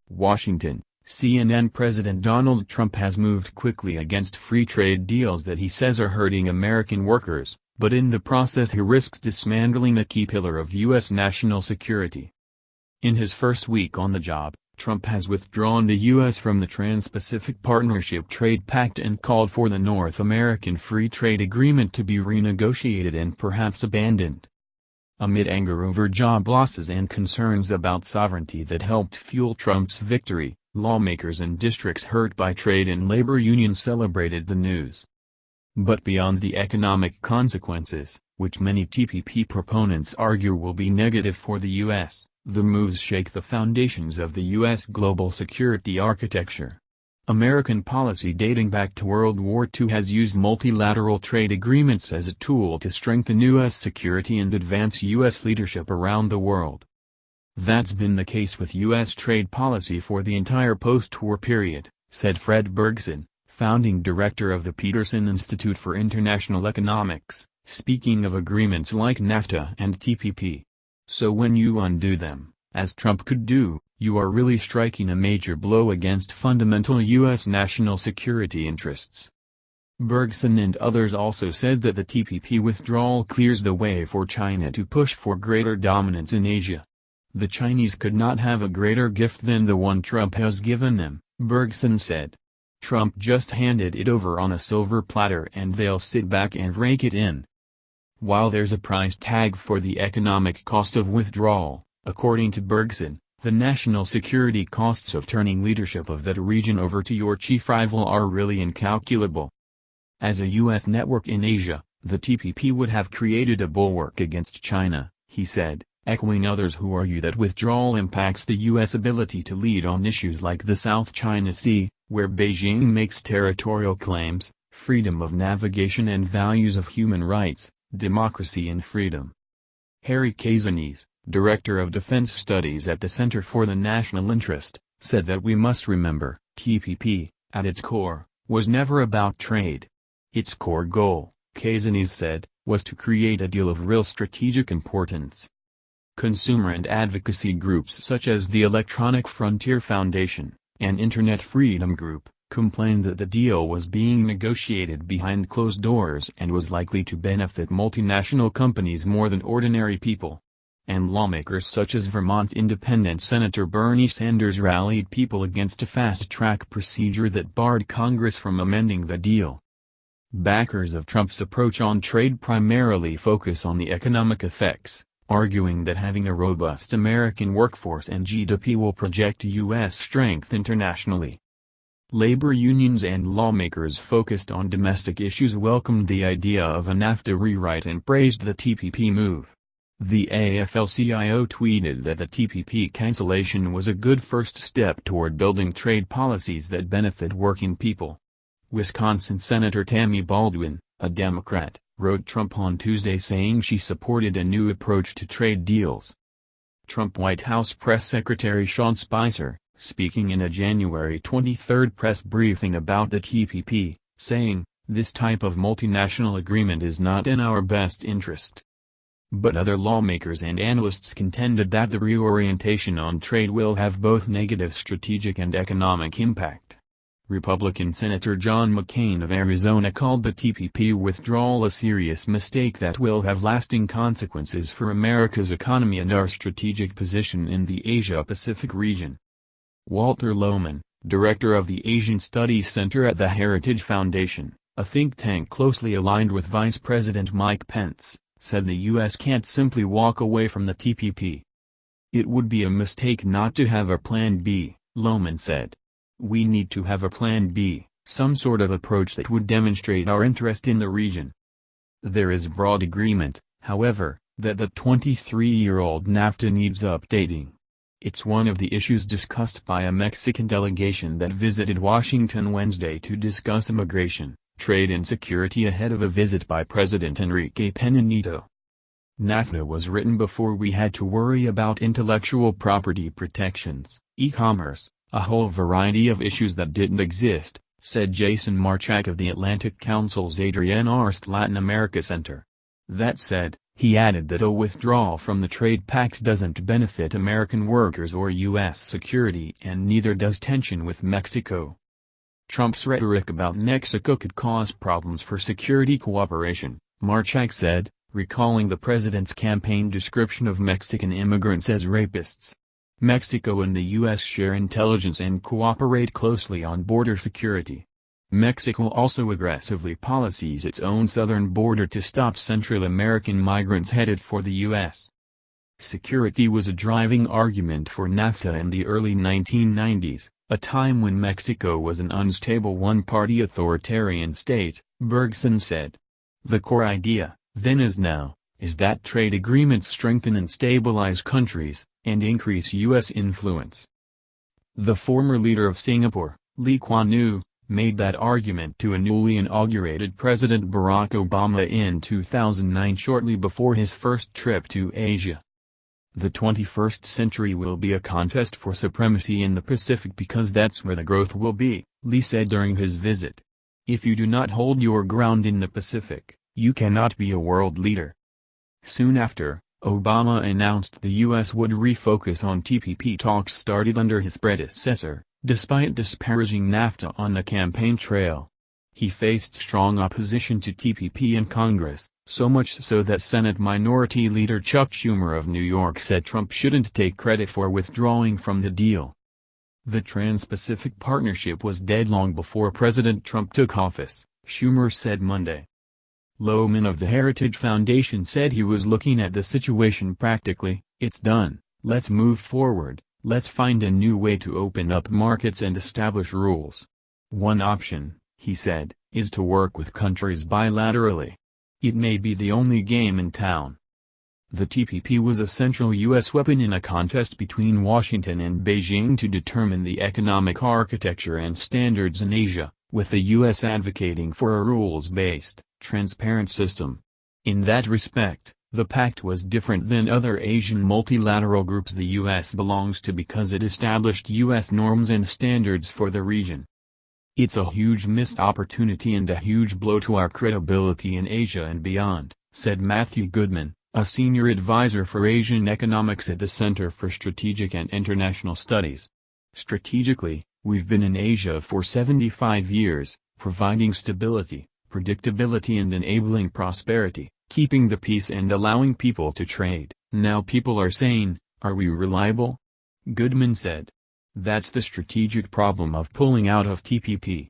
Washington, CNN. President Donald Trump has moved quickly against free trade deals that he says are hurting American workers, but in the process he risks dismantling a key pillar of U.S. national security. In his first week on the job, Trump has withdrawn the U.S. from the Trans-Pacific Partnership Trade Pact and called for the North American Free Trade Agreement to be renegotiated and perhaps abandoned. Amid anger over job losses and concerns about sovereignty that helped fuel Trump's victory, lawmakers in districts hurt by trade and labor unions celebrated the news. But beyond the economic consequences, which many TPP proponents argue will be negative for the U.S., the moves shake the foundations of the U.S. global security architecture. American policy dating back to World War II has used multilateral trade agreements as a tool to strengthen U.S. security and advance U.S. leadership around the world. That's been the case with U.S. trade policy for the entire post-war period, said Fred Bergson, founding director of the Peterson Institute for International Economics, speaking of agreements like NAFTA and TPP. So when you undo them, as Trump could do, you are really striking a major blow against fundamental U.S. national security interests. Bergson and others also said that the TPP withdrawal clears the way for China to push for greater dominance in Asia. The Chinese could not have a greater gift than the one Trump has given them, Bergson said. Trump just handed it over on a silver platter and they'll sit back and rake it in. While there's a price tag for the economic cost of withdrawal, according to Bergson, the national security costs of turning leadership of that region over to your chief rival are really incalculable. As a U.S. network in Asia, the TPP would have created a bulwark against China, he said, echoing others who argue that withdrawal impacts the U.S. ability to lead on issues like the South China Sea, where Beijing makes territorial claims, freedom of navigation and values of human rights, democracy and freedom. Harry Kazanis, Director of Defense Studies at the Center for the National Interest, said that we must remember, TPP, at its core, was never about trade. Its core goal, Kazanis said, was to create a deal of real strategic importance. Consumer and advocacy groups such as the Electronic Frontier Foundation, an Internet Freedom Group, complained that the deal was being negotiated behind closed doors and was likely to benefit multinational companies more than ordinary people. And lawmakers such as Vermont Independent Senator Bernie Sanders rallied people against a fast-track procedure that barred Congress from amending the deal. Backers of Trump's approach on trade primarily focus on the economic effects, arguing that having a robust American workforce and GDP will project U.S. strength internationally. Labor unions and lawmakers focused on domestic issues welcomed the idea of a NAFTA rewrite and praised the TPP move. The AFL-CIO tweeted that the TPP cancellation was a good first step toward building trade policies that benefit working people. Wisconsin Senator Tammy Baldwin, a Democrat, wrote Trump on Tuesday saying she supported a new approach to trade deals. Trump White House Press Secretary Sean Spicer, speaking in a January 23 press briefing about the TPP, saying, "This type of multinational agreement is not in our best interest." But other lawmakers and analysts contended that the reorientation on trade will have both negative strategic and economic impact. Republican Senator John McCain of Arizona called the TPP withdrawal a serious mistake that will have lasting consequences for America's economy and our strategic position in the Asia-Pacific region. Walter Lohman, director of the Asian Studies Center at the Heritage Foundation, a think tank closely aligned with Vice President Mike Pence, said the U.S. can't simply walk away from the TPP. It would be a mistake not to have a Plan B, Lohman said. We need to have a Plan B, some sort of approach that would demonstrate our interest in the region. There is broad agreement, however, that the 23-year-old NAFTA needs updating. It's one of the issues discussed by a Mexican delegation that visited Washington Wednesday to discuss immigration, trade and security ahead of a visit by President Enrique Pena Nieto. NAFTA was written before we had to worry about intellectual property protections, e-commerce, a whole variety of issues that didn't exist, said Jason Marchak of the Atlantic Council's Adrienne Arst Latin America Center. That said, he added that a withdrawal from the trade pact doesn't benefit American workers or U.S. security, and neither does tension with Mexico. Trump's rhetoric about Mexico could cause problems for security cooperation, Marchak said, recalling the president's campaign description of Mexican immigrants as rapists. Mexico and the U.S. share intelligence and cooperate closely on border security. Mexico also aggressively policies its own southern border to stop Central American migrants headed for the U.S. Security was a driving argument for NAFTA in the early 1990s, a time when Mexico was an unstable one-party authoritarian state, Bergson said. The core idea, then as now, is that trade agreements strengthen and stabilize countries, and increase U.S. influence. The former leader of Singapore, Lee Kuan Yew, made that argument to a newly inaugurated President Barack Obama in 2009 shortly before his first trip to Asia. The 21st century will be a contest for supremacy in the Pacific because that's where the growth will be, Lee said during his visit. If you do not hold your ground in the Pacific, you cannot be a world leader. Soon after, Obama announced the U.S. would refocus on TPP talks started under his predecessor, despite disparaging NAFTA on the campaign trail. He faced strong opposition to TPP in Congress, so much so that Senate Minority Leader Chuck Schumer of New York said Trump shouldn't take credit for withdrawing from the deal. The Trans-Pacific Partnership was dead long before President Trump took office, Schumer said Monday. Lohman of the Heritage Foundation said he was looking at the situation practically. It's done, let's move forward, let's find a new way to open up markets and establish rules. One option, he said, is to work with countries bilaterally. It may be the only game in town. The TPP was a central U.S. weapon in a contest between Washington and Beijing to determine the economic architecture and standards in Asia, with the U.S. advocating for a rules-based, transparent system. In that respect, the pact was different than other Asian multilateral groups the U.S. belongs to because it established U.S. norms and standards for the region. It's a huge missed opportunity and a huge blow to our credibility in Asia and beyond, said Matthew Goodman, a senior advisor for Asian economics at the Center for Strategic and International Studies. Strategically, we've been in Asia for 75 years, providing stability, predictability and enabling prosperity, keeping the peace and allowing people to trade. Now people are saying, are we reliable? Goodman said. That's the strategic problem of pulling out of TPP.